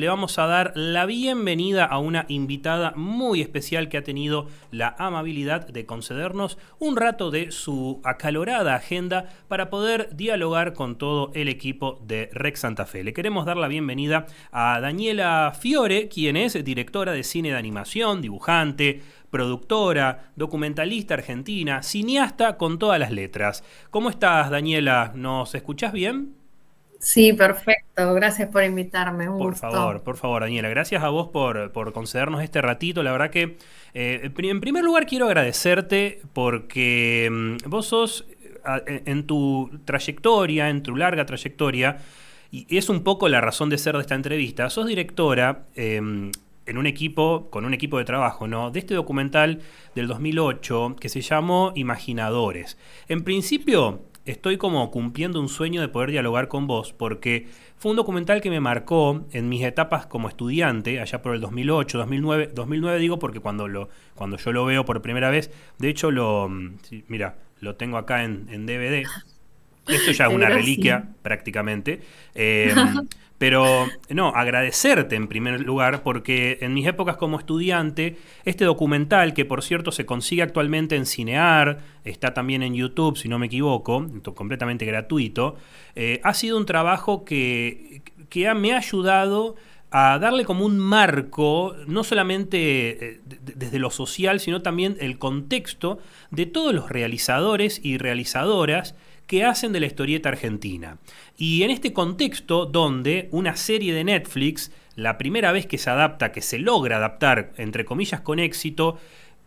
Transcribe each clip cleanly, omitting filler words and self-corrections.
Le vamos a dar la bienvenida a una invitada muy especial que ha tenido la amabilidad de concedernos un rato de su acalorada agenda para poder dialogar con todo el equipo de Rex Santa Fe. Le queremos dar la bienvenida a Daniela Fiore, quien es directora de cine de animación, dibujante, productora, documentalista argentina, cineasta con todas las letras. ¿Cómo estás, Daniela? ¿Nos escuchás bien? Sí, perfecto. Gracias por invitarme. Un gusto. Por favor, Daniela, gracias a vos por concedernos este ratito. La verdad que, en primer lugar, quiero agradecerte porque vos sos, en tu trayectoria, en tu larga trayectoria, y es un poco la razón de ser de esta entrevista, sos directora en un equipo, con un equipo de trabajo, ¿no? De este documental del 2008 que se llamó Imaginadores. En principio, estoy como cumpliendo un sueño de poder dialogar con vos, porque fue un documental que me marcó en mis etapas como estudiante, allá por el 2008, 2009, 2009 digo porque cuando yo lo veo por primera vez, de hecho sí, mira, lo tengo acá en DVD. Esto ya es Qué una gracia. reliquia prácticamente. Pero no, agradecerte en primer lugar porque en mis épocas como estudiante, este documental, que por cierto se consigue actualmente en Cinear, está también en YouTube si no me equivoco, completamente gratuito, ha sido un trabajo que me ha ayudado a darle como un marco, no solamente desde lo social, sino también el contexto de todos los realizadores y realizadoras que hacen de la historieta argentina. Y en este contexto donde una serie de Netflix, la primera vez que se adapta, que se logra adaptar, entre comillas, con éxito,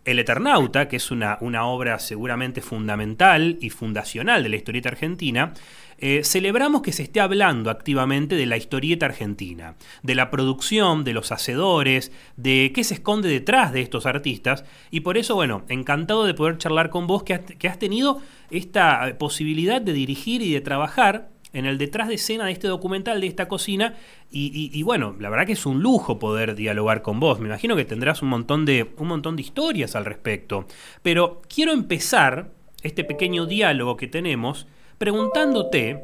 el Eternauta, que es una obra seguramente fundamental y fundacional de la historieta argentina, celebramos que se esté hablando activamente de la historieta argentina, de la producción, de los hacedores, de qué se esconde detrás de estos artistas. Y por eso, bueno, encantado de poder charlar con vos, que has tenido esta posibilidad de dirigir y de trabajar en el detrás de escena de este documental, de esta cocina, y bueno, la verdad que es un lujo poder dialogar con vos. Me imagino que tendrás un montón de historias al respecto. Pero quiero empezar este pequeño diálogo que tenemos preguntándote,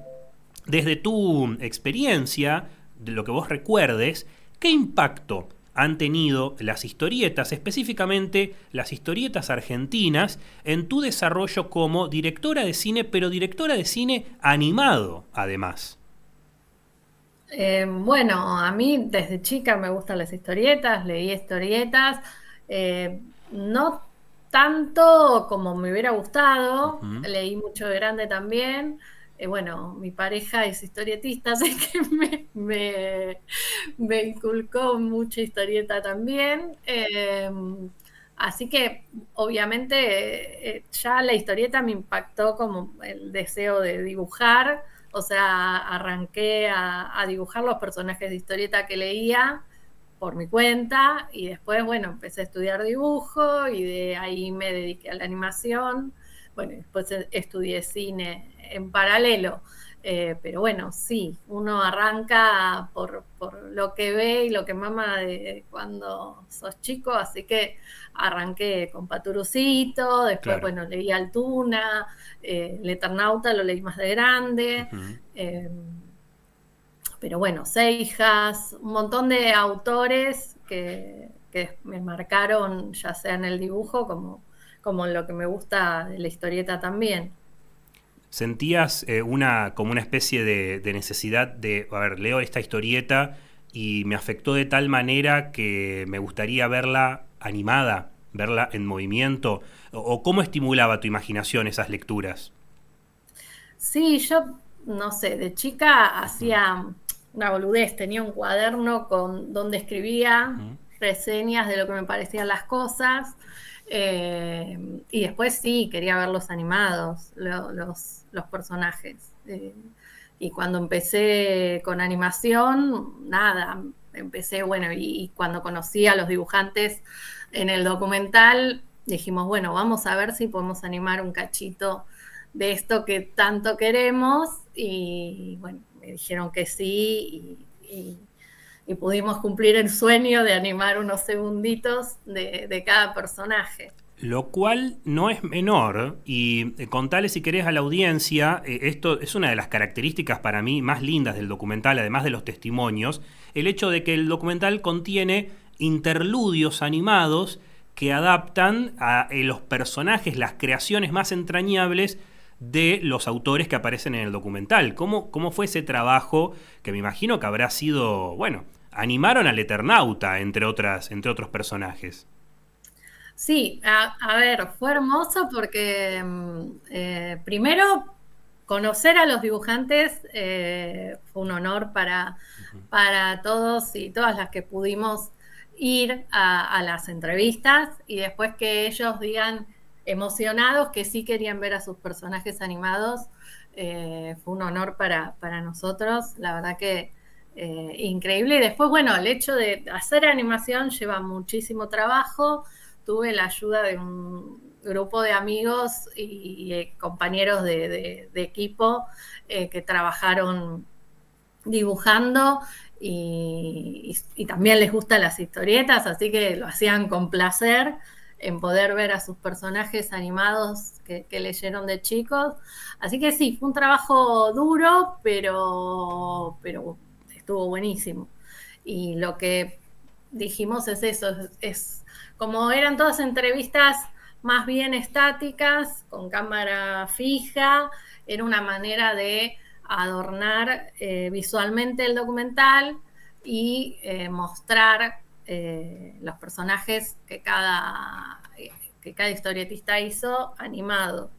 desde tu experiencia, de lo que vos recuerdes, ¿qué impacto han tenido las historietas, específicamente las historietas argentinas, en tu desarrollo como directora de cine, pero directora de cine animado, además? Bueno, a mí desde chica me gustan las historietas, leí historietas, no tanto como me hubiera gustado, Ujú. leí mucho de grande también. Bueno, mi pareja es historietista, así que me inculcó mucha historieta también. Así que obviamente ya la historieta me impactó como el deseo de dibujar, o sea, arranqué a dibujar los personajes de historieta que leía por mi cuenta y después, bueno, empecé a estudiar dibujo y de ahí me dediqué a la animación. Bueno, después estudié cine en paralelo. Pero bueno, sí, uno arranca por lo que ve y lo que mama de cuando sos chico, así que arranqué con Paturucito, después, Claro. bueno, leí Altuna, el Eternauta lo leí más de grande, Ujú. eh, pero bueno, Seijas, un montón de autores que me marcaron, ya sea en el dibujo como en lo que me gusta de la historieta también. ¿Sentías como una especie de necesidad de, a ver, leo esta historieta y me afectó de tal manera que me gustaría verla animada, verla en movimiento? ¿O cómo estimulaba tu imaginación esas lecturas? Sí, yo, no sé, de chica Ujú, hacía una boludez, tenía un cuaderno con donde escribía ujú. reseñas de lo que me parecían las cosas, y después sí, quería verlos animados, los personajes. Y cuando empecé con animación, nada, empecé, bueno, y cuando conocí a los dibujantes en el documental, dijimos, bueno, vamos a ver si podemos animar un cachito de esto que tanto queremos y bueno, me dijeron que sí y pudimos cumplir el sueño de animar unos segunditos de cada personaje. Lo cual no es menor, y contale si querés a la audiencia, esto es una de las características para mí más lindas del documental, además de los testimonios, el hecho de que el documental contiene interludios animados que adaptan a los personajes, las creaciones más entrañables de los autores que aparecen en el documental. ¿Cómo fue ese trabajo que me imagino que habrá sido, bueno, animaron al Eternauta, entre otros personajes? Sí, a ver, fue hermoso porque primero conocer a los dibujantes fue un honor para todos y todas las que pudimos ir a las entrevistas y después que ellos digan emocionados que sí querían ver a sus personajes animados, fue un honor para nosotros, la verdad que increíble. Y después, bueno, el hecho de hacer animación lleva muchísimo trabajo. Tuve la ayuda de un grupo de amigos y compañeros de equipo que trabajaron dibujando y también les gustan las historietas, así que lo hacían con placer en poder ver a sus personajes animados que leyeron de chicos. Así que sí, fue un trabajo duro, pero estuvo buenísimo. Y lo que dijimos es eso, es como eran todas entrevistas más bien estáticas, con cámara fija, era una manera de adornar visualmente el documental y mostrar los personajes que cada historietista hizo animado.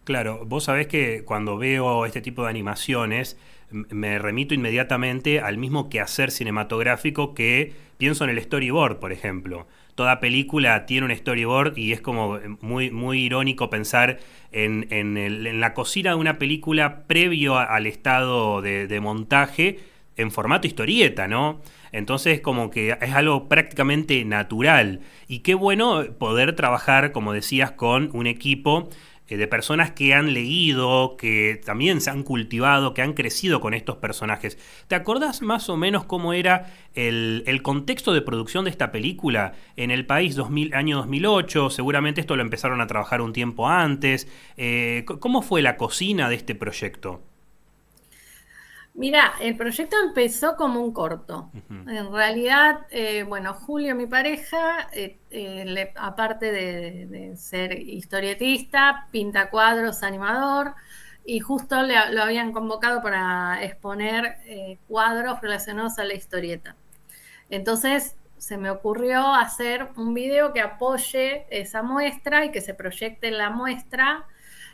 Claro, vos sabés que cuando veo este tipo de animaciones me remito inmediatamente al mismo quehacer cinematográfico que pienso en el storyboard, por ejemplo. Toda película tiene un storyboard y es como muy irónico pensar en la cocina de una película previo al estado de montaje en formato historieta, ¿no? Entonces como que es algo prácticamente natural. Y qué bueno poder trabajar, como decías, con un equipo de personas que han leído, que también se han cultivado, que han crecido con estos personajes. ¿Te acordás más o menos cómo era el contexto de producción de esta película en el país año 2008? Seguramente esto lo empezaron a trabajar un tiempo antes. ¿Cómo fue la cocina de este proyecto? Mira, el proyecto empezó como un corto. En realidad, bueno, Julio, mi pareja, aparte de ser historietista, pinta cuadros, animador, y justo lo habían convocado para exponer cuadros relacionados a la historieta. Entonces, se me ocurrió hacer un video que apoye esa muestra y que se proyecte en la muestra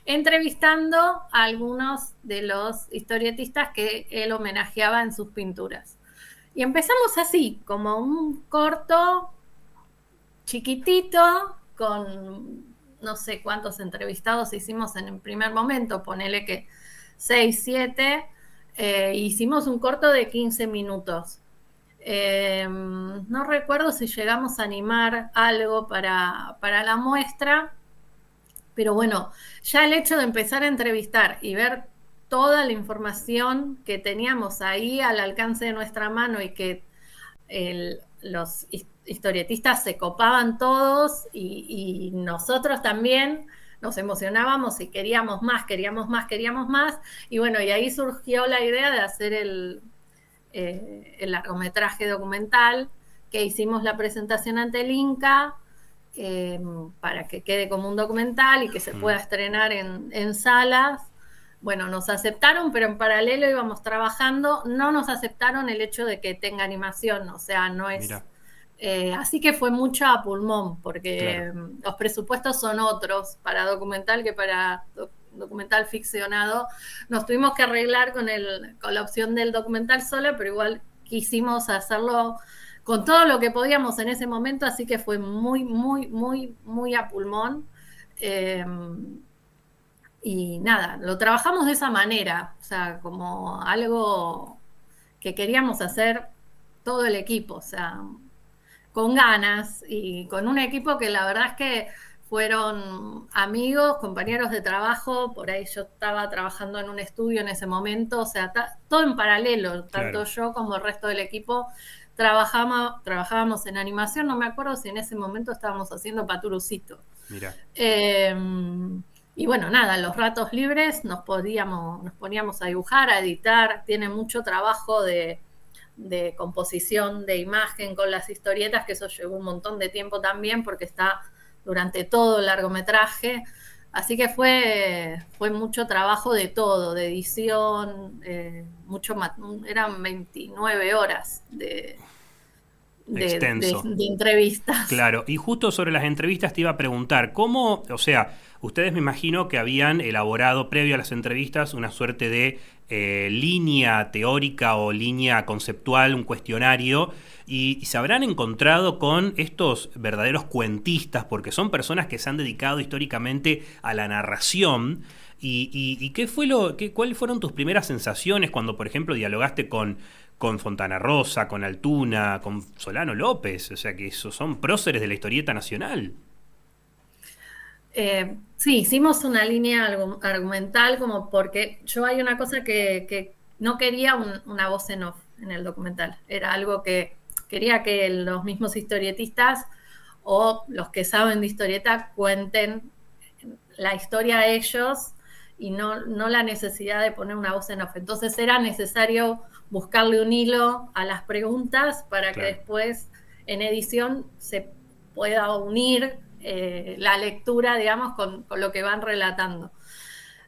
entrevistando a algunos de los historietistas que él homenajeaba en sus pinturas. Y empezamos así, como un corto chiquitito, con no sé cuántos entrevistados hicimos en el primer momento, ponele que 6, 7, hicimos un corto de 15 minutos. No recuerdo si llegamos a animar algo para la muestra, pero bueno, ya el hecho de empezar a entrevistar y ver toda la información que teníamos ahí al alcance de nuestra mano y que los historietistas se copaban todos y nosotros también nos emocionábamos y queríamos más, queríamos más, queríamos más. Y bueno, y ahí surgió la idea de hacer el largometraje documental, que hicimos la presentación ante el Inca, para que quede como un documental y que se pueda estrenar en salas. Bueno, nos aceptaron, pero en paralelo íbamos trabajando. No nos aceptaron el hecho de que tenga animación, o sea, no es... así que fue mucho a pulmón, porque claro, los presupuestos son otros para documental que para documental ficcionado. Nos tuvimos que arreglar con la opción del documental solo, pero igual quisimos hacerlo con todo lo que podíamos en ese momento, así que fue muy a pulmón. Y nada, lo trabajamos de esa manera, o sea, como algo que queríamos hacer todo el equipo, o sea, con ganas y con un equipo que la verdad es que fueron amigos, compañeros de trabajo. Por ahí yo estaba trabajando en un estudio en ese momento, o sea, todo en paralelo, tanto claro, yo como el resto del equipo trabajábamos en animación, no me acuerdo si en ese momento estábamos haciendo Paturucito. Mira. Y bueno, nada, en los ratos libres nos poníamos a dibujar, a editar, tiene mucho trabajo de composición de imagen con las historietas, que eso llevó un montón de tiempo también porque está durante todo el largometraje. Así que fue mucho trabajo de todo, de edición, mucho más, eran 29 horas Extenso. de entrevistas. Claro, y justo sobre las entrevistas te iba a preguntar, ¿cómo, o sea, ustedes me imagino que habían elaborado previo a las entrevistas una suerte de línea teórica o línea conceptual, un cuestionario, y se habrán encontrado con estos verdaderos cuentistas, porque son personas que se han dedicado históricamente a la narración. ¿Y cuáles fueron tus primeras sensaciones cuando, por ejemplo, dialogaste con Fontana Rosa, con Altuna, con Solano López? O sea que esos son próceres de la historieta nacional. Sí, hicimos una línea argumental como porque yo hay una cosa que no quería una voz en off en el documental. Era algo que quería que los mismos historietistas o los que saben de historieta cuenten la historia a ellos y no la necesidad de poner una voz en off. Entonces era necesario buscarle un hilo a las preguntas para que después en edición se pueda unir la lectura, digamos, con lo que van relatando.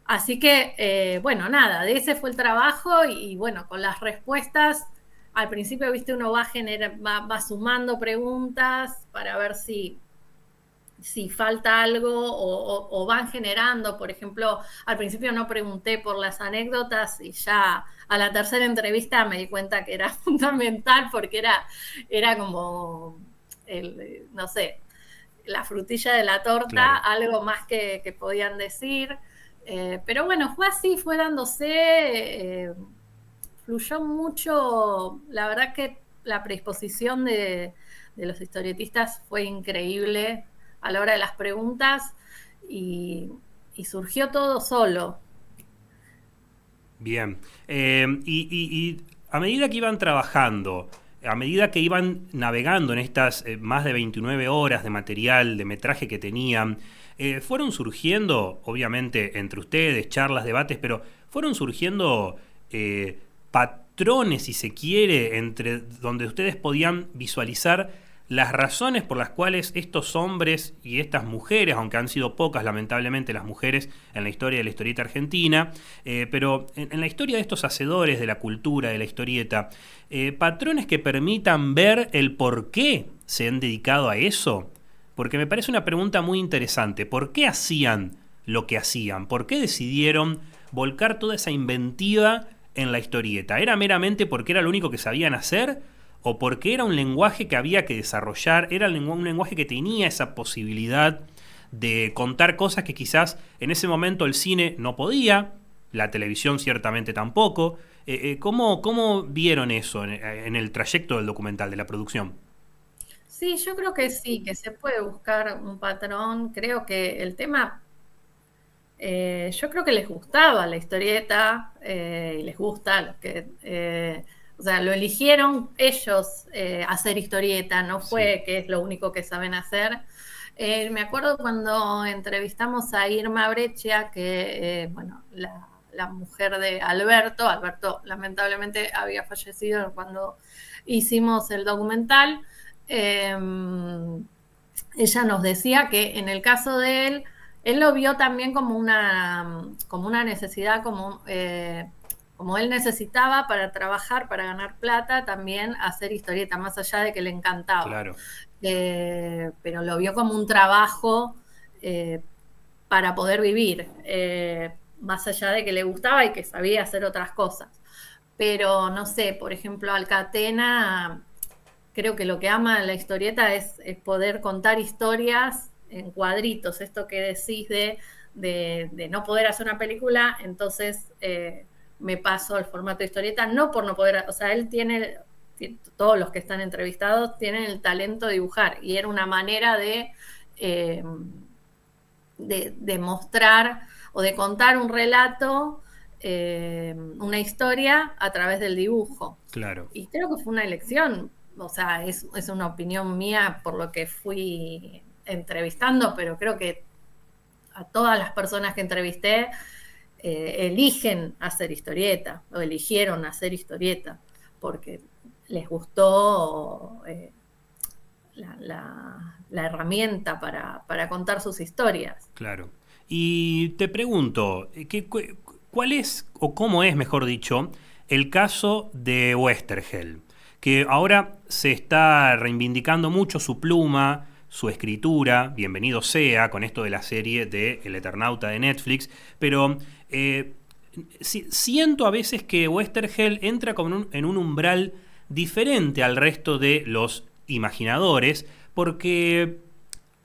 Así que, bueno, nada, de ese fue el trabajo y bueno, con las respuestas, al principio, viste, uno va sumando preguntas para ver si falta algo o van generando. Por ejemplo, al principio no pregunté por las anécdotas y ya a la tercera entrevista me di cuenta que era fundamental porque era como, no sé, la frutilla de la torta, claro, algo más que podían decir. Pero bueno, fue así, fue dándose, fluyó mucho. La verdad que la predisposición de los historietistas fue increíble a la hora de las preguntas y surgió todo solo. Bien. Y a medida que iban trabajando, a medida que iban navegando en estas más de 29 horas de material, de metraje que tenían, fueron surgiendo, obviamente, entre ustedes, charlas, debates, pero fueron surgiendo patrones, si se quiere, entre donde ustedes podían visualizar las razones por las cuales estos hombres y estas mujeres, aunque han sido pocas lamentablemente las mujeres en la historia de la historieta argentina, pero en la historia de estos hacedores de la cultura, de la historieta, patrones que permitan ver el por qué se han dedicado a eso. Porque me parece una pregunta muy interesante. ¿Por qué hacían lo que hacían? ¿Por qué decidieron volcar toda esa inventiva en la historieta? ¿Era meramente porque era lo único que sabían hacer? ¿O porque era un lenguaje que había que desarrollar? ¿Era un lenguaje que tenía esa posibilidad de contar cosas que quizás en ese momento el cine no podía, la televisión ciertamente tampoco? ¿Cómo vieron eso en el trayecto del documental, de la producción? Sí, yo creo que sí, que se puede buscar un patrón. Creo que el tema, yo creo que les gustaba la historieta y les gusta lo que... o sea, lo eligieron ellos hacer historieta, no fue que es lo único que saben hacer. Me acuerdo cuando entrevistamos a Irma Breccia, que, bueno, la mujer de Alberto. Alberto lamentablemente había fallecido cuando hicimos el documental. Ella nos decía que en el caso de él lo vio también como una necesidad, como él necesitaba para trabajar, para ganar plata, también hacer historieta, más allá de que le encantaba. Claro. Pero lo vio como un trabajo para poder vivir, más allá de que le gustaba y que sabía hacer otras cosas. Pero, no sé, por ejemplo, Alcatena, creo que lo que ama la historieta es poder contar historias en cuadritos. Esto que decís de no poder hacer una película, entonces... me paso al formato de historieta, no por no poder, o sea, él todos los que están entrevistados tienen el talento de dibujar y era una manera de mostrar o de contar un relato, una historia a través del dibujo. Claro. Y creo que fue una elección o sea, es una opinión mía por lo que fui entrevistando, pero creo que a todas las personas que entrevisté eligen hacer historieta, o eligieron hacer historieta, porque les gustó la herramienta para contar sus historias. Claro. Y te pregunto, ¿cuál es, o cómo es, mejor dicho, el caso de Westergel? Que ahora se está reivindicando mucho su pluma, su escritura, bienvenido sea, con esto de la serie de El Eternauta de Netflix, pero siento a veces que Westergel entra como en un umbral diferente al resto de los imaginadores, porque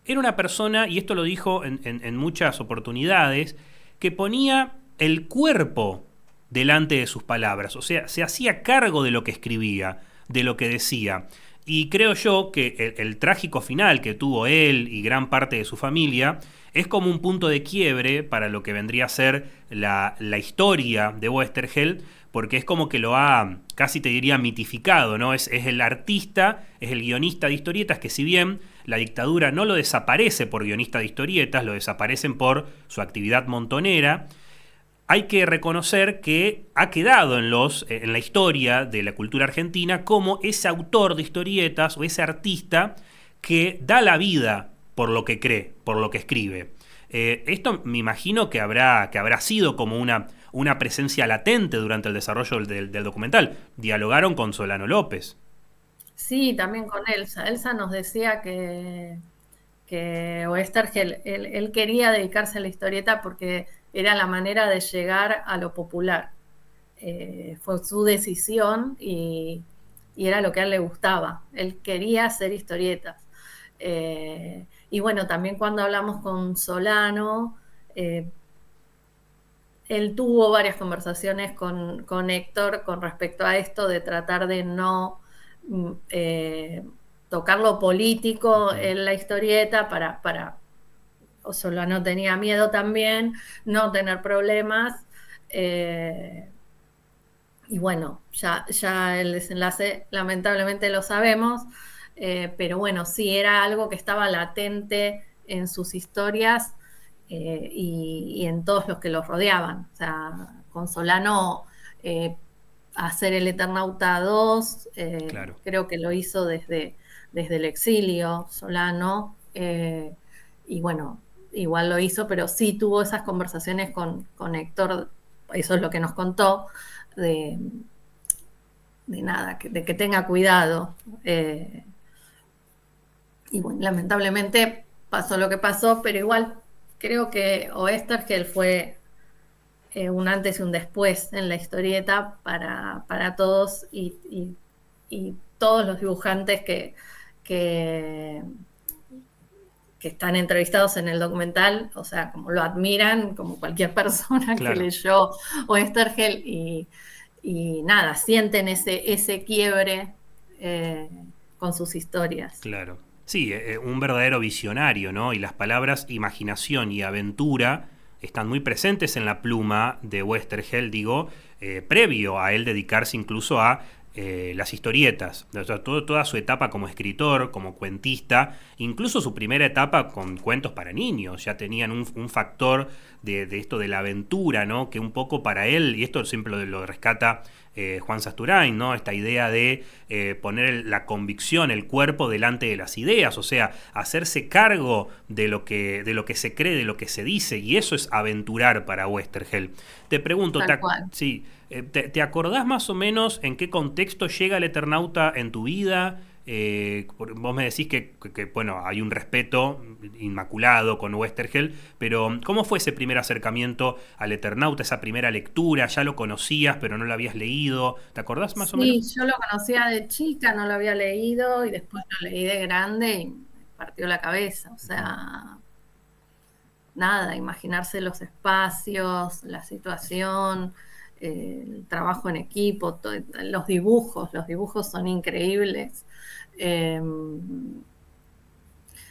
era una persona, y esto lo dijo en muchas oportunidades, que ponía el cuerpo delante de sus palabras, o sea, se hacía cargo de lo que escribía, de lo que decía. Y creo yo que el trágico final que tuvo él y gran parte de su familia es como un punto de quiebre para lo que vendría a ser la historia de Westergel, porque es como que lo ha, casi te diría, mitificado, ¿no? Es el artista, es el guionista de historietas que, si bien la dictadura no lo desaparece por guionista de historietas, lo desaparecen por su actividad montonera, hay que reconocer que ha quedado en la historia de la cultura argentina como ese autor de historietas o ese artista que da la vida por lo que cree, por lo que escribe. Esto me imagino que habrá sido como una presencia latente durante el desarrollo del documental. Dialogaron con Solano López. Sí, también con Elsa. Elsa nos decía que Oestergel, él quería dedicarse a la historieta porque era la manera de llegar a lo popular. Fue su decisión y era lo que a él le gustaba. Él quería hacer historietas. Y bueno, también cuando hablamos con Solano, él tuvo varias conversaciones con Héctor con respecto a esto de tratar de no tocar lo político en la historieta para Solano tenía miedo también, no tener problemas. Y bueno, ya el desenlace lamentablemente lo sabemos, pero bueno, sí era algo que estaba latente en sus historias y en todos los que los rodeaban. O sea, con Solano hacer el Eternauta 2, Claro. creo que lo hizo desde el exilio, Solano, y bueno, igual lo hizo, pero sí tuvo esas conversaciones con Héctor, eso es lo que nos contó, de nada, de que tenga cuidado. Y bueno, lamentablemente pasó lo que pasó, pero igual creo que Oestergel fue un antes y un después en la historieta para todos y todos los dibujantes que están entrevistados en el documental, o sea, como lo admiran, como cualquier persona que Claro. leyó Oestergel y nada, sienten ese quiebre con sus historias. Claro. Sí, un verdadero visionario, ¿no? Y las palabras imaginación y aventura están muy presentes en la pluma de Westergel, digo, previo a él dedicarse incluso a las historietas, o sea, toda su etapa como escritor, como cuentista, incluso su primera etapa con cuentos para niños, ya tenían un factor de esto de la aventura, ¿no? Que un poco para él, y esto siempre lo rescata Juan Sasturain, ¿no? Esta idea de poner la convicción, el cuerpo delante de las ideas, o sea, hacerse cargo de lo que se cree, de lo que se dice, y eso es aventurar para Westergel. Te pregunto, Tal cual. sí, ¿te acordás más o menos en qué contexto llega el Eternauta en tu vida? Vos me decís que, bueno, hay un respeto inmaculado con Westergel, pero ¿cómo fue ese primer acercamiento al Eternauta, esa primera lectura? ¿Ya lo conocías pero no lo habías leído? ¿Te acordás más o menos? Sí, yo lo conocía de chica, no lo había leído y después lo leí de grande y me partió la cabeza. O sea, nada, imaginarse los espacios, la situación, el trabajo en equipo, los dibujos son increíbles. Eh,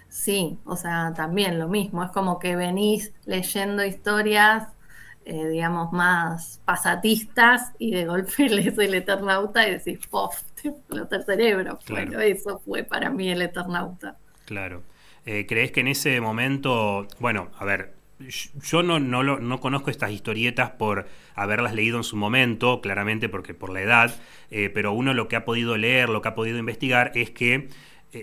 sí, o sea, también lo mismo, es como que venís leyendo historias digamos, más pasatistas, y de golpe lees El Eternauta y decís, ¡pof! Te explota el cerebro. Claro, Bueno, eso fue para mí El Eternauta. claro. ¿Crees que en ese momento, bueno, a ver, yo no conozco estas historietas por haberlas leído en su momento, claramente porque por la edad, pero uno lo que ha podido leer, lo que ha podido investigar es que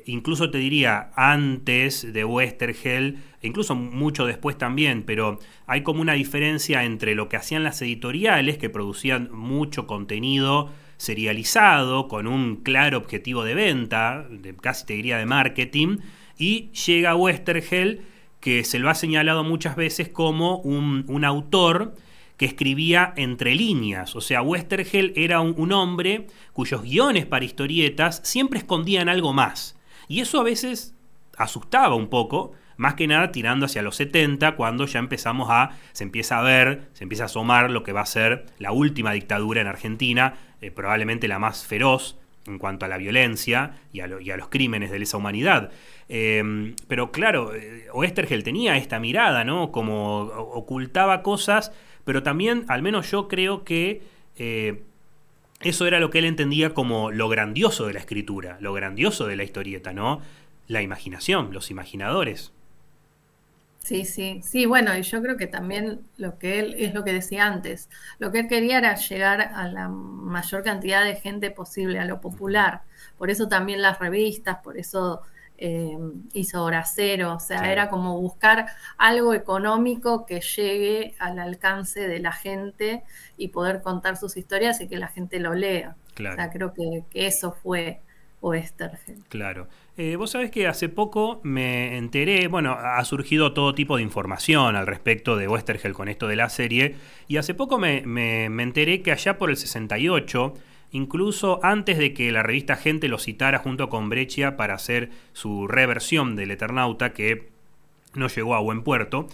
incluso te diría antes de Westergel, incluso mucho después también, pero hay como una diferencia entre lo que hacían las editoriales, que producían mucho contenido serializado, con un claro objetivo de venta, casi te diría de marketing, y llega Westergel, que se lo ha señalado muchas veces como un autor que escribía entre líneas. O sea, Westergel era un hombre cuyos guiones para historietas siempre escondían algo más. Y eso a veces asustaba un poco, más que nada tirando hacia los 70, cuando ya se empieza a ver, se empieza a asomar lo que va a ser la última dictadura en Argentina, probablemente la más feroz en cuanto a la violencia y a los crímenes de lesa humanidad. Pero claro, Oestergel tenía esta mirada, ¿no? Como ocultaba cosas, pero también, al menos yo creo que eso era lo que él entendía como lo grandioso de la escritura, lo grandioso de la historieta, ¿no? La imaginación, los imaginadores. Sí, sí, sí, bueno, y yo creo que también lo que él, es lo que decía antes, lo que él quería era llegar a la mayor cantidad de gente posible, a lo popular. Por eso también las revistas, por eso eh, hizo Hora Cero, o sea, Claro, era como buscar algo económico que llegue al alcance de la gente y poder contar sus historias y que la gente lo lea. O claro. sea, creo que eso fue Oestergel. Claro. Vos sabés que hace poco me enteré, bueno, ha surgido todo tipo de información al respecto de Westergel con esto de la serie, y hace poco me enteré que allá por el 68, incluso antes de que la revista Gente lo citara junto con Breccia para hacer su reversión del Eternauta, que no llegó a buen puerto,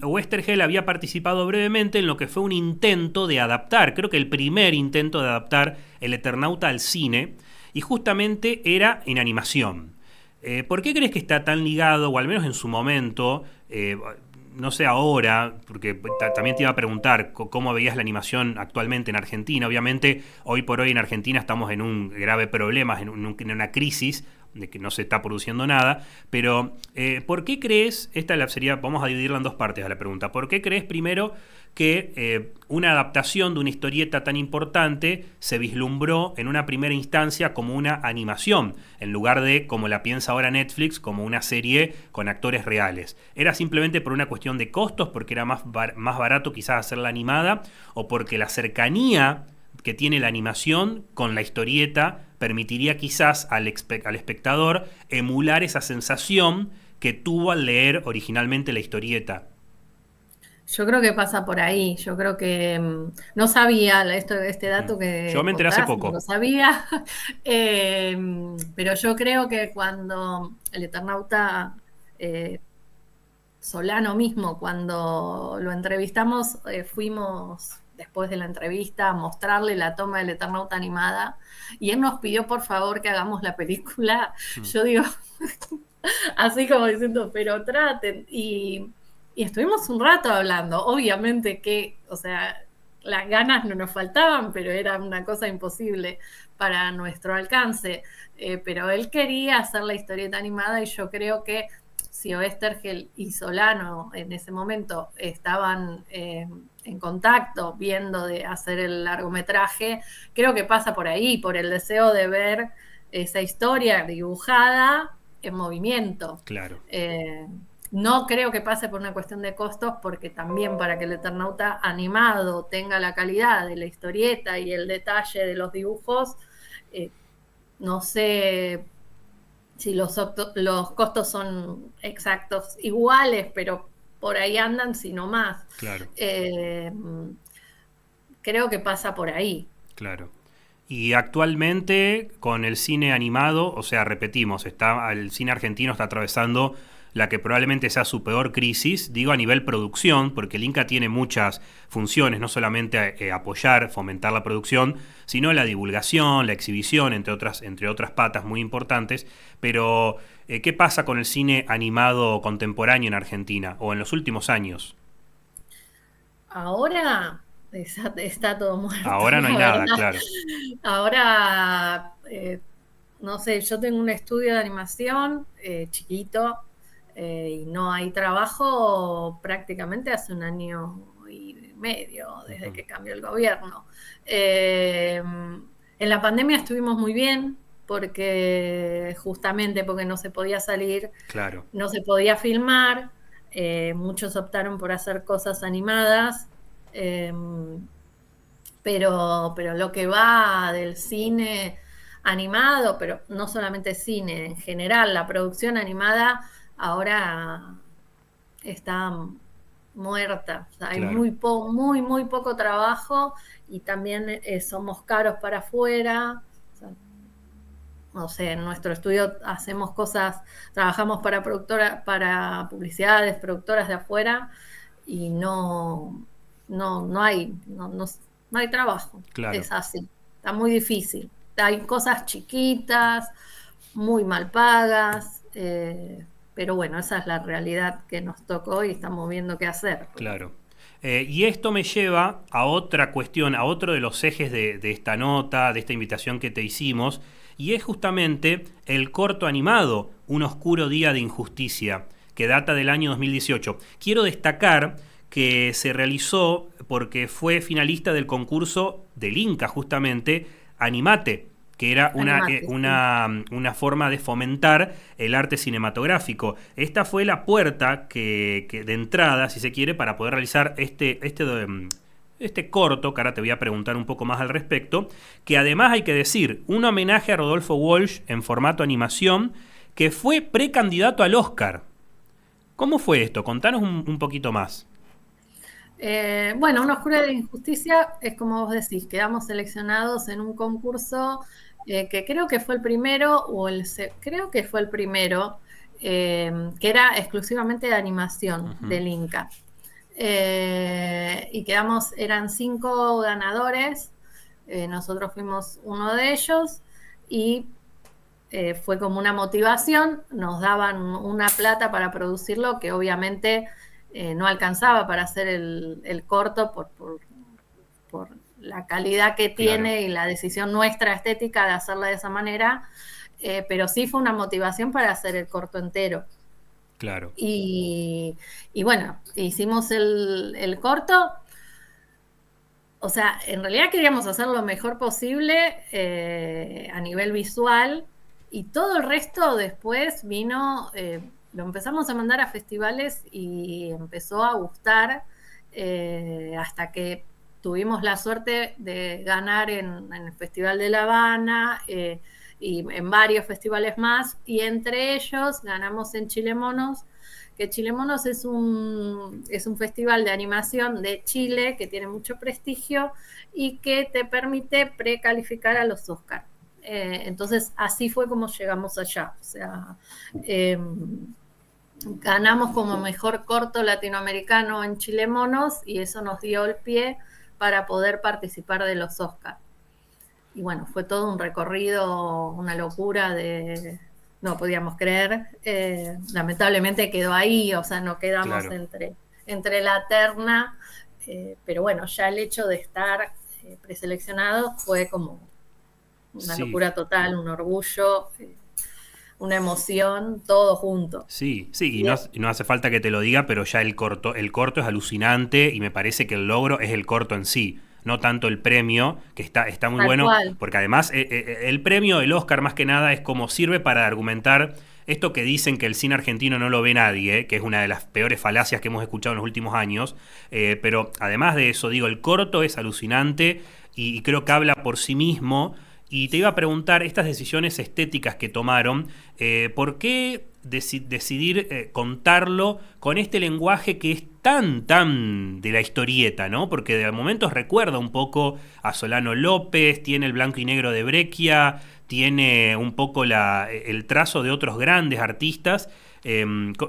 Westergel había participado brevemente en lo que fue un intento de adaptar, creo que el primer intento de adaptar el Eternauta al cine, y justamente era en animación. ¿Por qué crees que está tan ligado, o al menos en su momento, no sé ahora, porque también te iba a preguntar cómo veías la animación actualmente en Argentina? Obviamente, hoy por hoy en Argentina estamos en un grave problema, en una crisis de que no se está produciendo nada, pero ¿por qué crees, vamos a dividirla en dos partes a la pregunta, ¿por qué crees primero que una adaptación de una historieta tan importante se vislumbró en una primera instancia como una animación, en lugar de, como la piensa ahora Netflix, como una serie con actores reales? ¿Era simplemente por una cuestión de costos, porque era más barato quizás hacerla animada, o porque la cercanía que tiene la animación con la historieta permitiría quizás al espectador emular esa sensación que tuvo al leer originalmente la historieta? Yo creo que pasa por ahí. Yo creo que no sabía este dato Yo que me enteré hace contás, no poco. lo sabía. Pero yo creo que cuando el Eternauta Solano mismo, cuando lo entrevistamos, fuimos después de la entrevista a mostrarle la toma del Eternauta animada y él nos pidió por favor que hagamos la película. Mm, Yo digo, así como diciendo, pero traten. Y estuvimos un rato hablando, obviamente que, o sea, las ganas no nos faltaban, pero era una cosa imposible para nuestro alcance. Pero él quería hacer la historieta animada y yo creo que si Oestergel y Solano en ese momento estaban en contacto viendo de hacer el largometraje, creo que pasa por ahí, por el deseo de ver esa historia dibujada en movimiento. claro, No creo que pase por una cuestión de costos, porque también para que el Eternauta animado tenga la calidad de la historieta y el detalle de los dibujos, eh, no sé si los costos son exactos iguales, pero por ahí andan, si no más. claro, Eh, Creo que pasa por ahí. claro. Y actualmente con el cine animado, o sea, repetimos, el cine argentino está atravesando la que probablemente sea su peor crisis, digo a nivel producción, porque el Inca tiene muchas funciones, no solamente apoyar, fomentar la producción, sino la divulgación, la exhibición, entre otras patas muy importantes. Pero, ¿qué pasa con el cine animado contemporáneo en Argentina o en los últimos años? Ahora está todo muerto, Ahora no hay la nada, verdad. claro. Ahora, no sé, yo tengo un estudio de animación chiquito y no hay trabajo prácticamente hace 1 año y medio, desde Ujú. que cambió el gobierno. En la pandemia estuvimos muy bien porque justamente porque no se podía salir, Claro, no se podía filmar, muchos optaron por hacer cosas animadas. eh, pero lo que va del cine animado, pero no solamente cine, en general, la producción animada ahora está muerta. O sea, hay claro, muy poco trabajo y también somos caros para afuera. O sea, no sé, en nuestro estudio hacemos cosas, trabajamos para productora, para publicidades, productoras de afuera y no hay trabajo. claro. Es así. Está muy difícil. Hay cosas chiquitas, muy mal pagas, pero bueno, esa es la realidad que nos tocó y estamos viendo qué hacer. Claro. Y esto me lleva a otra cuestión, a otro de los ejes de esta nota, de esta invitación que te hicimos, y es justamente el corto animado, Un oscuro día de injusticia, que data del año 2018. Quiero destacar que se realizó porque fue finalista del concurso del Inca, justamente, Animate, que era Animate, sí. una forma de fomentar el arte cinematográfico. Esta fue la puerta de entrada, si se quiere, para poder realizar este corto, que ahora te voy a preguntar un poco más al respecto, que además hay que decir, un homenaje a Rodolfo Walsh en formato animación, que fue precandidato al Oscar. ¿Cómo fue esto? Contanos un poquito más. Bueno, Una oscura de injusticia es como vos decís, quedamos seleccionados en un concurso que creo que fue el primero, creo que fue el primero, que era exclusivamente de animación Ujú. del Inca. Y eran 5 ganadores, nosotros fuimos uno de ellos y fue como una motivación, nos daban una plata para producirlo que obviamente no alcanzaba para hacer el corto por la calidad que Claro, tiene y la decisión nuestra estética de hacerla de esa manera, pero sí fue una motivación para hacer el corto entero. claro, Y bueno, hicimos el corto. O sea, en realidad queríamos hacer lo mejor posible a nivel visual y todo el resto después vino, lo empezamos a mandar a festivales y empezó a gustar hasta que tuvimos la suerte de ganar en el Festival de La Habana y en varios festivales más y entre ellos ganamos en Chilemonos, que Chilemonos es un festival de animación de Chile que tiene mucho prestigio y que te permite precalificar a los Oscars. Entonces, así fue como llegamos allá. O sea, eh, ganamos como mejor corto latinoamericano en Chilemonos y eso nos dio el pie para poder participar de los Oscars. Y bueno, fue todo un recorrido, una locura de, no podíamos creer. Lamentablemente quedó ahí, o sea, no quedamos claro. entre la terna, pero bueno, ya el hecho de estar preseleccionado fue como una Sí, locura total, un orgullo, una emoción, todo junto. sí, sí, Y y no hace falta que te lo diga, pero ya el corto es alucinante y me parece que el logro es el corto en sí, no tanto el premio, que está muy tal bueno, cual, porque además el premio, el Oscar más que nada, es como sirve para argumentar esto que dicen que el cine argentino no lo ve nadie, que es una de las peores falacias que hemos escuchado en los últimos años, pero además de eso, digo, el corto es alucinante y creo que habla por sí mismo. Y te iba a preguntar, estas decisiones estéticas que tomaron, ¿por qué decidir contarlo con este lenguaje que es tan de la historieta, ¿no? Porque de momentos recuerda un poco a Solano López, tiene el blanco y negro de Breccia, tiene un poco el trazo de otros grandes artistas.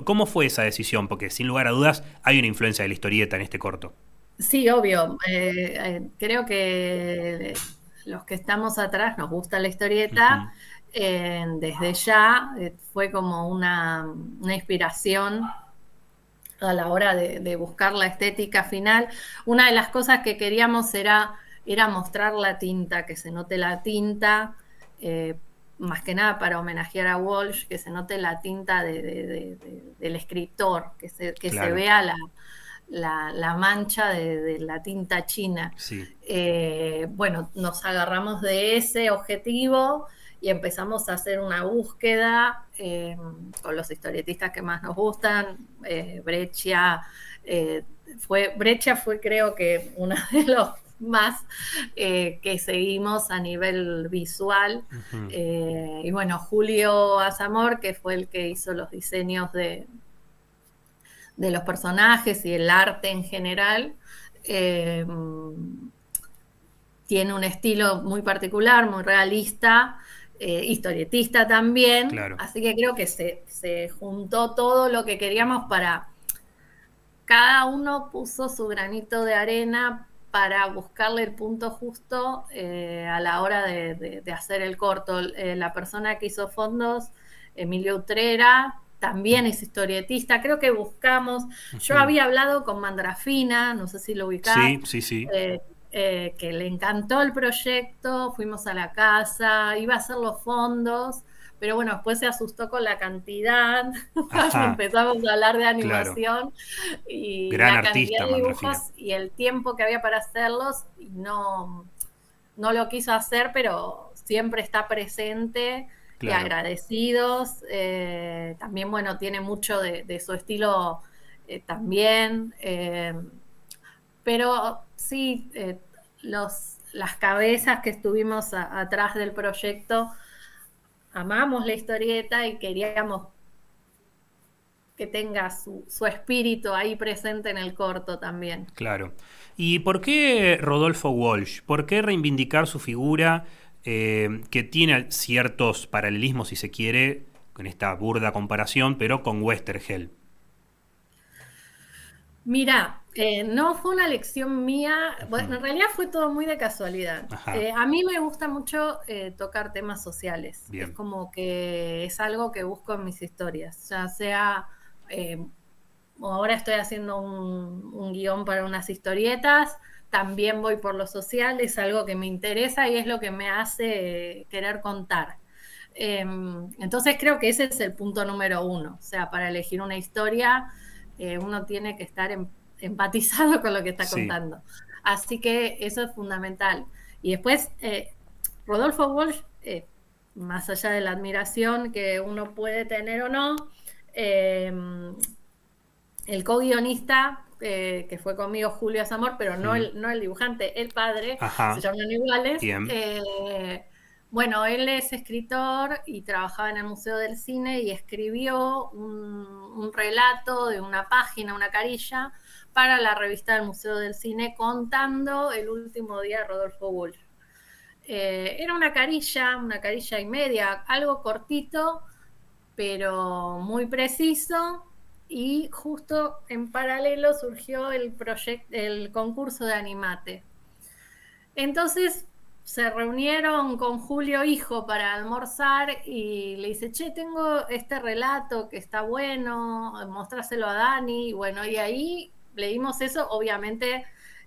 ¿Cómo fue esa decisión? Porque sin lugar a dudas hay una influencia de la historieta en este corto. sí, obvio. Creo que los que estamos atrás nos gusta la historieta. Ujú. Desde ya fue como una inspiración a la hora de buscar la estética final. Una de las cosas que queríamos era mostrar la tinta, que se note la tinta, más que nada para homenajear a Walsh, que se note la tinta del escritor, que se Claro, vea la mancha de la tinta china. sí, Bueno, nos agarramos de ese objetivo y empezamos a hacer una búsqueda con los historietistas que más nos gustan. Breccia, Breccia fue creo que uno de los más que seguimos a nivel visual. ujú, Y bueno, Julio Azamor, que fue el que hizo los diseños de los personajes y el arte en general, tiene un estilo muy particular, muy realista, historietista también, claro, así que creo que se juntó todo lo que queríamos para... Cada uno puso su granito de arena para buscarle el punto justo a la hora de hacer el corto. La persona que hizo fondos, Emilio Utrera, también es historietista. Creo que buscamos. Yo ujú. había hablado con Mandrafina, no sé si lo ubicás, Sí, sí, sí, eh, que le encantó el proyecto. Fuimos a la casa, iba a hacer los fondos. Pero bueno, después se asustó con la cantidad, cuando ajá, empezamos a hablar de claro, animación y gran la cantidad artista de Mandrafina, dibujos y el tiempo que había para hacerlos, y no lo quiso hacer, pero siempre está presente y claro, agradecidos. También, bueno, tiene mucho de su estilo también, pero sí, las cabezas que estuvimos atrás del proyecto amamos la historieta y queríamos que tenga su espíritu ahí presente en el corto también. claro. ¿Y por qué Rodolfo Walsh? ¿Por qué reivindicar su figura que tiene ciertos paralelismos, si se quiere, con esta burda comparación, pero con Westergel? Mira, no fue una lección mía, bueno, Ujú, en realidad fue todo muy de casualidad. ajá, A mí me gusta mucho tocar temas sociales, es bien, como que es algo que busco en mis historias, ya sea, eh, ahora estoy haciendo un guión para unas historietas, también voy por lo social, es algo que me interesa y es lo que me hace querer contar. Entonces creo que ese es el punto número uno, o sea, para elegir una historia uno tiene que estar empatizado con lo que está sí, contando. Así que eso es fundamental. Y después, Rodolfo Walsh, más allá de la admiración que uno puede tener o no, eh, el co-guionista, que fue conmigo Julio Zamor, pero ujú, no el dibujante, el padre, se ajá, llaman iguales. bien, Bueno, él es escritor y trabajaba en el Museo del Cine y escribió un relato de una página, una carilla, para la revista del Museo del Cine contando el último día de Rodolfo Walsh. Era una carilla y media, algo cortito, pero muy preciso. Y justo en paralelo surgió el concurso de Animate. Entonces se reunieron con Julio Hijo para almorzar y le dice, che, tengo este relato que está bueno, mostrárselo a Dani. Y bueno, y ahí leímos eso, obviamente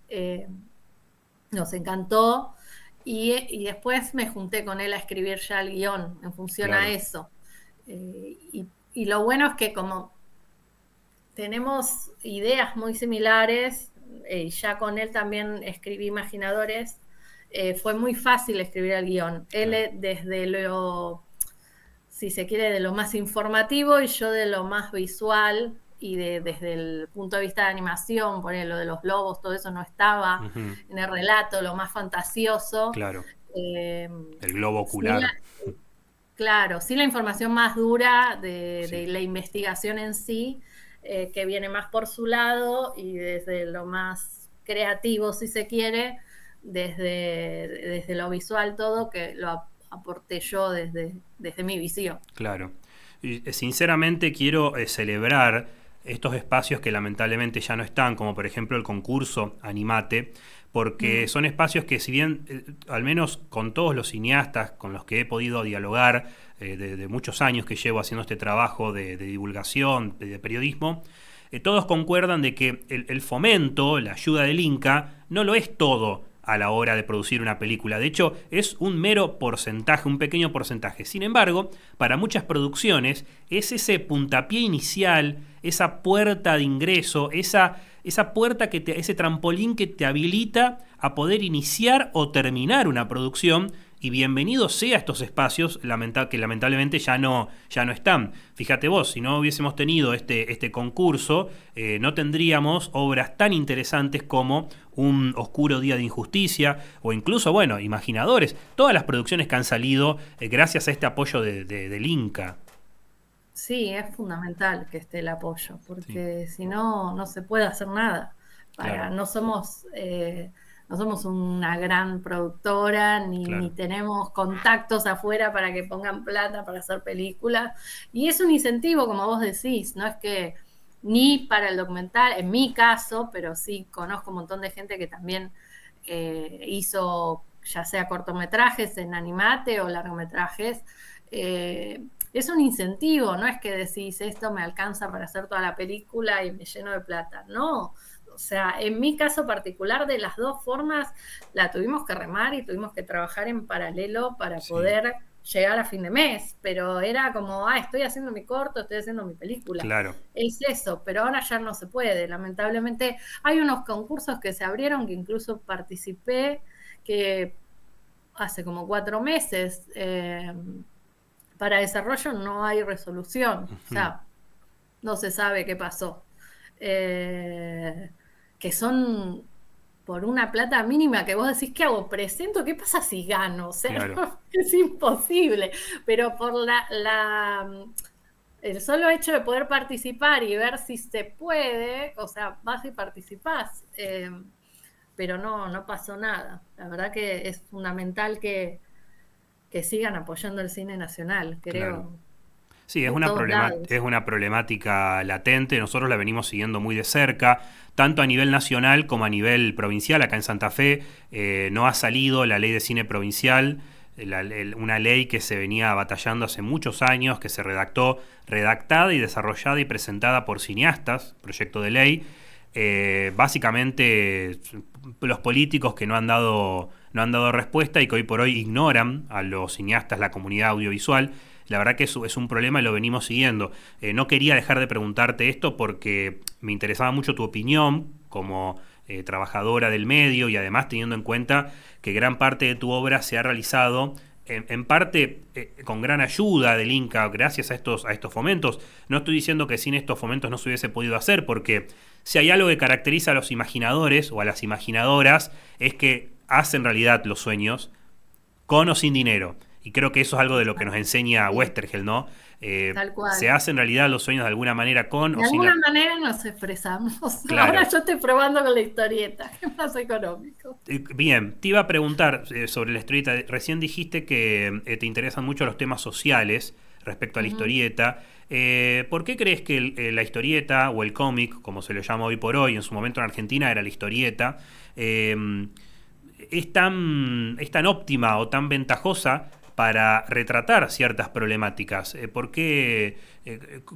eh, nos encantó. Y después me junté con él a escribir ya el guión en función a claro, eso. Y lo bueno es que como tenemos ideas muy similares, ya con él también escribí Imaginadores, fue muy fácil escribir el guión. Él claro, desde lo, si se quiere, de lo más informativo y yo de lo más visual y desde el punto de vista de animación, por lo de los globos, todo eso no estaba ujú, en el relato, lo más fantasioso. claro, Eh, el globo sí, ocular, claro, sí la información más dura sí, de la investigación en sí, que viene más por su lado y desde lo más creativo, si se quiere, desde lo visual todo, que lo aporté yo desde mi visión. claro. Y, sinceramente quiero celebrar estos espacios que lamentablemente ya no están, como por ejemplo el concurso Animate, porque Mm. son espacios que si bien, al menos con todos los cineastas con los que he podido dialogar, de muchos años que llevo haciendo este trabajo de divulgación, de periodismo, todos concuerdan de que el fomento, la ayuda del Inca, no lo es todo a la hora de producir una película. De hecho, es un mero porcentaje, un pequeño porcentaje. Sin embargo, para muchas producciones es ese puntapié inicial, esa puerta de ingreso, esa puerta ese trampolín que te habilita a poder iniciar o terminar una producción. Y bienvenido sea a estos espacios que lamentablemente ya no están. Fíjate vos, si no hubiésemos tenido este concurso, no tendríamos obras tan interesantes como Un oscuro día de injusticia, o incluso, bueno, Imaginadores. Todas las producciones que han salido gracias a este apoyo del Inca. Sí, es fundamental que esté el apoyo, Sí, porque si no, no se puede hacer nada. claro, No somos una gran productora, ni claro. tenemos contactos afuera para que pongan plata para hacer películas. Y es un incentivo, como vos decís, no es que ni para el documental, en mi caso, pero sí conozco un montón de gente que también hizo ya sea cortometrajes en Animate o largometrajes. Es un incentivo, no es que decís esto me alcanza para hacer toda la película y me lleno de plata, no. O sea, en mi caso particular, de las dos formas, la tuvimos que remar y tuvimos que trabajar en paralelo para Sí, poder llegar a fin de mes, pero era como, estoy haciendo mi corto, estoy haciendo mi película. claro. Es eso, pero ahora ya no se puede, lamentablemente. Hay unos concursos que se abrieron, que incluso participé, que hace como 4 meses, para desarrollo no hay resolución, o Ujú, sea, no se sabe qué pasó. Eh, que son por una plata mínima que vos decís, ¿qué hago? ¿Presento? ¿Qué pasa si gano? O sea, claro. no, es imposible. Pero por el solo hecho de poder participar y ver si se puede, o sea, vas y participás. Pero no pasó nada. La verdad que es fundamental que sigan apoyando el cine nacional, Claro. creo, Sí, de todos es lados. una problemática latente. Nosotros la venimos siguiendo muy de cerca, tanto a nivel nacional como a nivel provincial. Acá en Santa Fe no ha salido la ley de cine provincial, una ley que se venía batallando hace muchos años, que se redactada y desarrollada y presentada por cineastas, proyecto de ley. Básicamente los políticos que no han dado respuesta y que hoy por hoy ignoran a los cineastas, la comunidad audiovisual. La verdad que eso es un problema y lo venimos siguiendo. No quería dejar de preguntarte esto porque me interesaba mucho tu opinión como trabajadora del medio y además teniendo en cuenta que gran parte de tu obra se ha realizado en parte con gran ayuda del Inca, gracias a estos fomentos. No estoy diciendo que sin estos fomentos no se hubiese podido hacer, porque si hay algo que caracteriza a los imaginadores o a las imaginadoras es que hacen realidad los sueños con o sin dinero. Y creo que eso es algo de lo que nos enseña Sí, Westergel, ¿no? tal Se cual. hacen realidad los sueños de alguna manera con o De sin alguna la... manera nos expresamos. Ahora Claro. yo estoy probando con la historieta, que es más económico. Bien, te iba a preguntar sobre la historieta. Recién dijiste que te interesan mucho los temas sociales respecto a la Ujú. historieta. ¿Por qué crees que la historieta o el cómic, como se lo llama hoy por hoy, en su momento en Argentina era la historieta, es tan óptima o tan ventajosa para retratar ciertas problemáticas? ¿Por qué?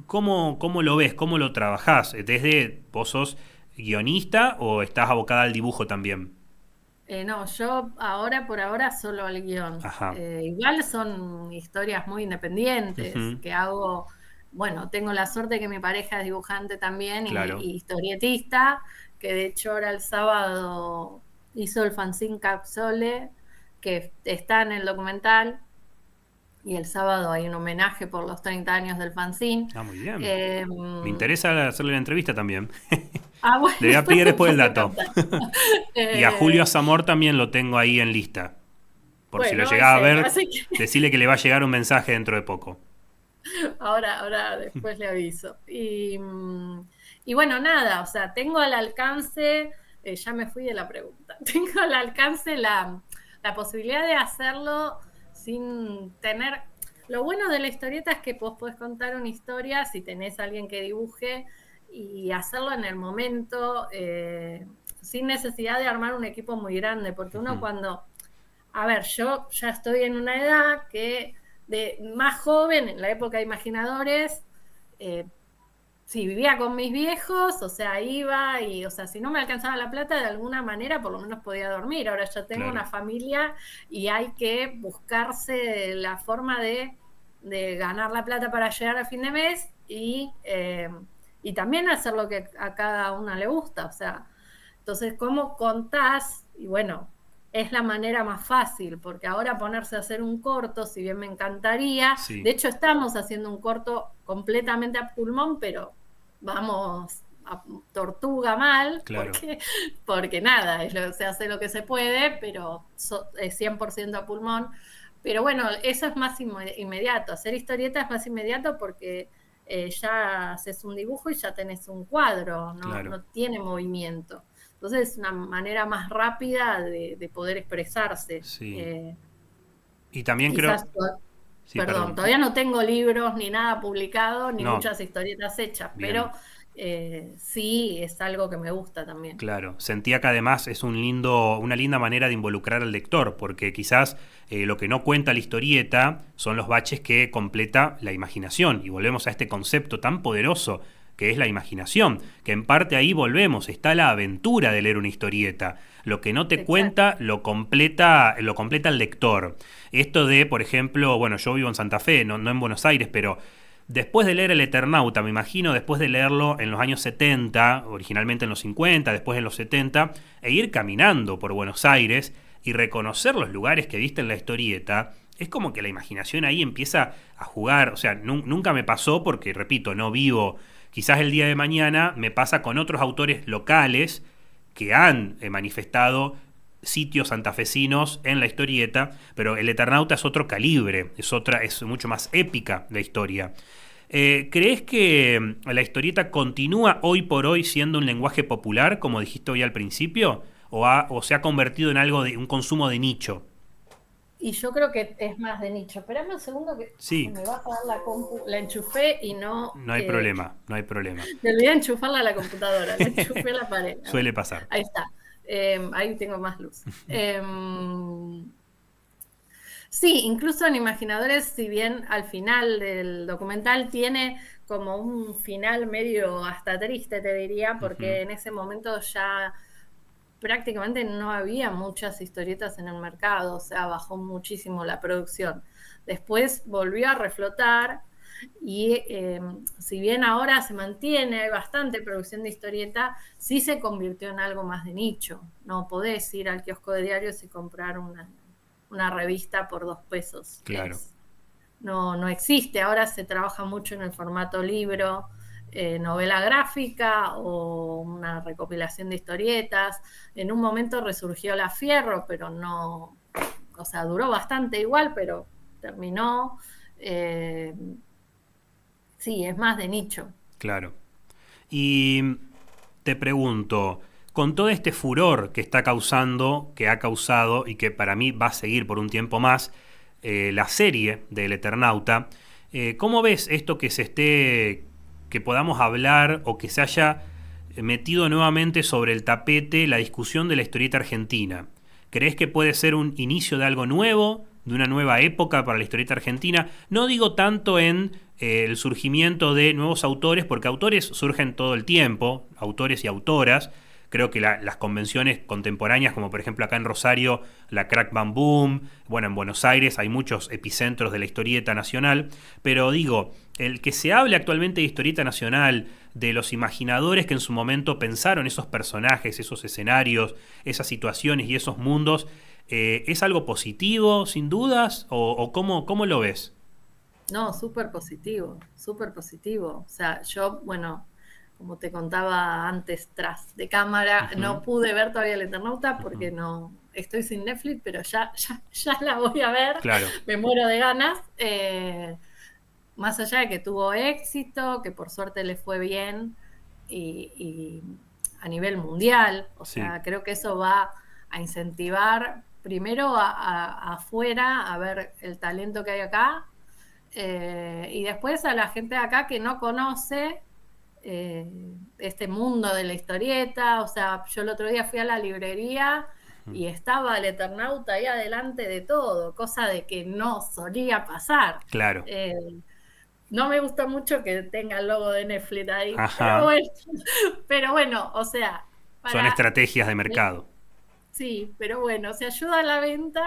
¿Cómo lo ves? ¿Cómo lo trabajás? ¿Desde vos sos guionista o estás abocada al dibujo también? No, yo ahora por ahora solo al guión. Ajá. Igual son historias muy independientes Ujú, que hago. Bueno, tengo la suerte que mi pareja es dibujante también claro. y historietista, que de hecho ahora el sábado hizo el fanzine Capsole, que está en el documental, y el sábado hay un homenaje por los 30 años del fanzine. Ah, muy bien. Eh, Me interesa hacerle la entrevista también. bueno, Le voy a después pedir te después el paso dato. contacto. Y a Julio Eh, Azamor también lo tengo ahí en lista. Por si lo bueno, llegás a ese, ver, así que decirle que le va a llegar un mensaje dentro de poco. ahora después le aviso. Y bueno, nada, o sea, tengo al alcance, ya me fui de la pregunta, tengo al alcance la posibilidad de hacerlo sin tener... Lo bueno de la historieta es que vos podés contar una historia si tenés a alguien que dibuje y hacerlo en el momento, sin necesidad de armar un equipo muy grande, porque uno Ujú, cuando a ver, yo ya estoy en una edad que de más joven, en la época de imaginadores, eh, Sí, vivía con mis viejos, o sea, iba y, o sea, si no me alcanzaba la plata, de alguna manera por lo menos podía dormir. Ahora ya tengo una Claro, familia y hay que buscarse la forma de ganar la plata para llegar a fin de mes y también hacer lo que a cada una le gusta. O sea, entonces, ¿cómo contás? Y bueno, es la manera más fácil, porque ahora ponerse a hacer un corto, si bien me encantaría, de sí, hecho estamos haciendo un corto completamente a pulmón, pero vamos a tortuga mal, claro. porque nada, se hace lo que se puede, pero es 100% a pulmón. Pero bueno, eso es más inmediato, hacer historieta es más inmediato porque ya haces un dibujo y ya tenés un cuadro, no, Claro, no tiene movimiento. Entonces es una manera más rápida de poder expresarse. sí. Y también creo, Quizás, sí, perdón, perdón. todavía no tengo libros ni nada publicado, ni No, muchas historietas hechas, pero bien, sí es algo que me gusta también. claro. Sentía que además es una linda manera de involucrar al lector, porque quizás lo que no cuenta la historieta son los baches que completa la imaginación. Y volvemos a este concepto tan poderoso que es la imaginación, que en parte ahí volvemos, está la aventura de leer una historieta. Lo que no te Exacto. cuenta lo completa el lector. Esto de, por ejemplo, bueno, yo vivo en Santa Fe, no en Buenos Aires, pero después de leer El Eternauta, me imagino, después de leerlo en los años 70, originalmente en los 50, después en los 70, e ir caminando por Buenos Aires y reconocer los lugares que viste en la historieta, es como que la imaginación ahí empieza a jugar. O sea, nunca me pasó porque, repito, no vivo. Quizás el día de mañana me pasa con otros autores locales que han manifestado sitios santafesinos en la historieta, pero El Eternauta es otro calibre, es mucho más épica la historia. ¿Crees que la historieta continúa hoy por hoy siendo un lenguaje popular, como dijiste hoy al principio, o se ha convertido en algo de un consumo de nicho? Y yo creo que es más de nicho. Espérame un segundo que se Sí, me va a apagar la compu. La enchufé y no. no hay problema, no hay problema. Me olvidé enchufarla a la computadora. La enchufé a la pared. A ver, Suele pasar. ahí está. Ahí tengo más luz. Sí, incluso en Imaginadores, si bien al final del documental tiene como un final medio hasta triste, te diría, Ujú, porque en ese momento ya prácticamente no había muchas historietas en el mercado, o sea, bajó muchísimo la producción. Después volvió a reflotar y si bien ahora se mantiene, hay bastante producción de historieta, sí se convirtió en algo más de nicho. No podés ir al kiosco de diarios y comprar una revista por 2 pesos. claro. No, no existe. Ahora se trabaja mucho en el formato libro, novela gráfica o una recopilación de historietas. En un momento resurgió la Fierro, pero no, o sea, duró bastante igual, pero terminó. Eh, sí, es más de nicho. Claro. Y te pregunto, con todo este furor que está causando, que ha causado y que para mí va a seguir por un tiempo más, la serie del Eternauta, ¿cómo ves esto que podamos hablar o que se haya metido nuevamente sobre el tapete la discusión de la historieta argentina? ¿Crees que puede ser un inicio de algo nuevo, de una nueva época para la historieta argentina? No digo tanto en el surgimiento de nuevos autores, porque autores surgen todo el tiempo, autores y autoras. Creo que las convenciones contemporáneas, como por ejemplo acá en Rosario, la Crack Bam Boom, bueno, en Buenos Aires hay muchos epicentros de la historieta nacional, pero digo, el que se hable actualmente de historieta nacional, de los imaginadores que en su momento pensaron esos personajes, esos escenarios, esas situaciones y esos mundos, ¿es algo positivo, sin dudas? ¿O cómo lo ves? No, súper positivo, súper positivo. O sea, yo, bueno, como te contaba antes, tras de cámara, Ujú, no pude ver todavía el Eternauta ujú. porque no estoy sin Netflix, pero ya la voy a ver, Claro, me muero de ganas. Más allá de que tuvo éxito, que por suerte le fue bien y a nivel mundial, o sí, sea, creo que eso va a incentivar primero afuera a ver el talento que hay acá y después a la gente de acá que no conoce este mundo de la historieta. O sea, yo el otro día fui a la librería y estaba el Eternauta ahí adelante de todo, cosa de que no solía pasar. claro. Eh, No me gusta mucho que tenga el logo de Netflix ahí, Ajá. pero bueno, o sea, Son para... estrategias de mercado. Sí, pero bueno, si ayuda a la venta,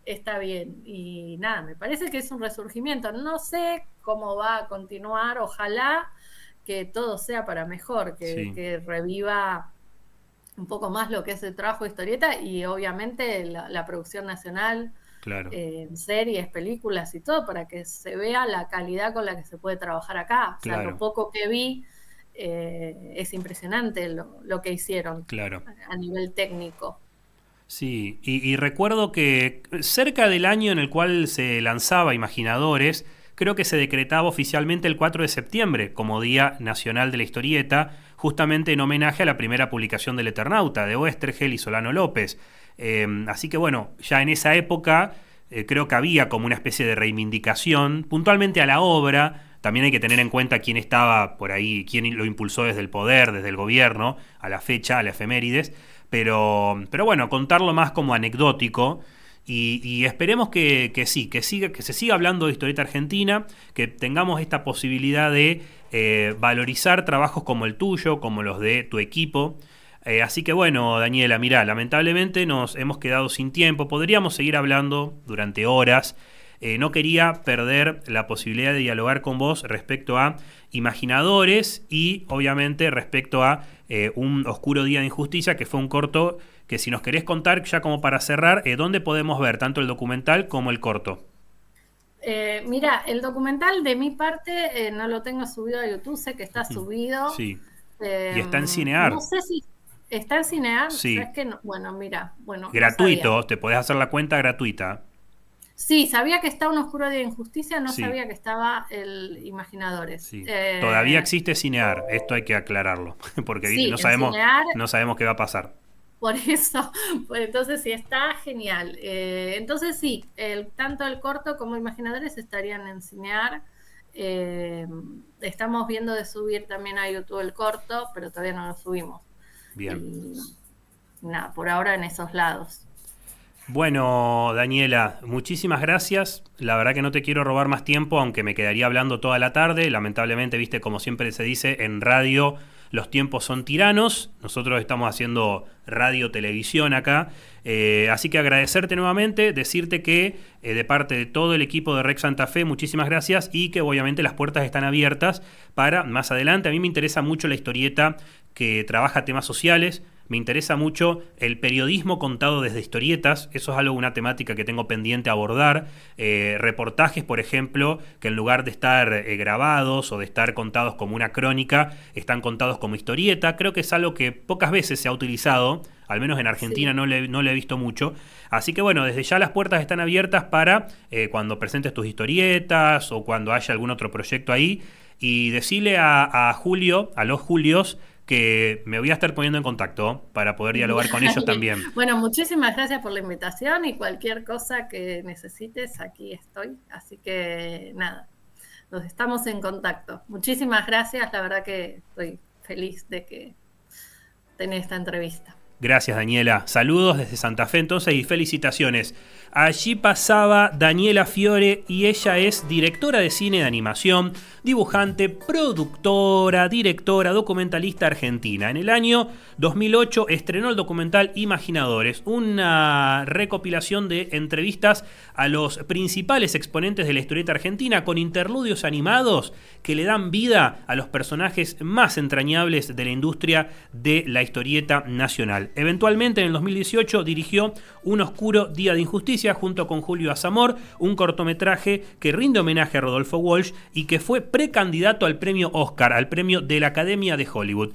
está bien. Y nada, me parece que es un resurgimiento. No sé cómo va a continuar, ojalá que todo sea para mejor, Sí, que reviva un poco más lo que es el trabajo de historieta y obviamente la producción nacional claro, en series, películas y todo, para que se vea la calidad con la que se puede trabajar acá. O sea, lo claro, poco que vi es impresionante lo que hicieron claro. a nivel técnico. Sí, y recuerdo que cerca del año en el cual se lanzaba Imaginadores, creo que se decretaba oficialmente el 4 de septiembre como Día Nacional de la Historieta, justamente en homenaje a la primera publicación del Eternauta, de Oestergel y Solano López. Así que bueno, ya en esa época creo que había como una especie de reivindicación puntualmente a la obra. También hay que tener en cuenta quién estaba por ahí, quién lo impulsó desde el poder, desde el gobierno, a la fecha, a la efemérides. Pero bueno, contarlo más como anecdótico. Y esperemos sí, que se siga hablando de historieta argentina, que tengamos esta posibilidad de valorizar trabajos como el tuyo, como los de tu equipo. Así que bueno, Daniela, mirá, lamentablemente nos hemos quedado sin tiempo. Podríamos seguir hablando durante horas. No quería perder la posibilidad de dialogar con vos respecto a Imaginadores y obviamente respecto a Un oscuro día de injusticia, que fue un corto que si nos querés contar, ya como para cerrar, ¿dónde podemos ver tanto el documental como el corto? Mira, el documental de mi parte no lo tengo subido a YouTube, sé que está subido. Sí. Y está en No Cinear. sé si está en Cinear, ¿sabes Sí. qué? No, bueno, mira, bueno, no sabía. Gratuito, te podés hacer la cuenta gratuita. Sí, sabía que está Un oscuro día de injusticia, no Sí, sabía que estaba el Imaginadores. sí. Todavía existe Cinear, esto hay que aclararlo, porque viste, Sí, en Cinear, no sabemos qué va a pasar. por eso, pues entonces sí está genial. Entonces sí, tanto el corto como Imaginadores estarían en Cinear. Eh, Estamos viendo de subir también a YouTube el corto, pero todavía no lo subimos. Bien. Y nada, por ahora en esos lados. Bueno, Daniela, muchísimas gracias. La verdad que no te quiero robar más tiempo, aunque me quedaría hablando toda la tarde. Lamentablemente, viste, como siempre se dice, en radio los tiempos son tiranos. Nosotros estamos haciendo radio, televisión acá. Así que agradecerte nuevamente, decirte que de parte de todo el equipo de Rex Santa Fe, muchísimas gracias y que obviamente las puertas están abiertas para más adelante. A mí me interesa mucho la historieta que trabaja temas sociales. Me interesa mucho el periodismo contado desde historietas, eso es algo, una temática que tengo pendiente abordar. Reportajes, por ejemplo, que en lugar de estar grabados o de estar contados como una crónica, están contados como historieta. Creo que es algo que pocas veces se ha utilizado, al menos en Argentina Sí. no le he visto mucho. Así que bueno, desde ya las puertas están abiertas para cuando presentes tus historietas o cuando haya algún otro proyecto ahí. Y decirle a Julio, a los Julios, que me voy a estar poniendo en contacto para poder dialogar con ellos Dale. también. Bueno, muchísimas gracias por la invitación y cualquier cosa que necesites, aquí estoy. Así que nada, nos estamos en contacto. Muchísimas gracias, la verdad que estoy feliz de que tenés esta entrevista. Gracias, Daniela. Saludos desde Santa Fe entonces y felicitaciones. Allí pasaba Daniela Fiore y ella es directora de cine de animación, dibujante, productora, directora, documentalista argentina. En el año 2008 estrenó el documental Imaginadores, una recopilación de entrevistas a los principales exponentes de la historieta argentina con interludios animados que le dan vida a los personajes más entrañables de la industria de la historieta nacional. Eventualmente en el 2018 dirigió Un oscuro día de injusticia junto con Julio Azamor, un cortometraje que rinde homenaje a Rodolfo Walsh y que fue precandidato al premio Oscar, al premio de la Academia de Hollywood.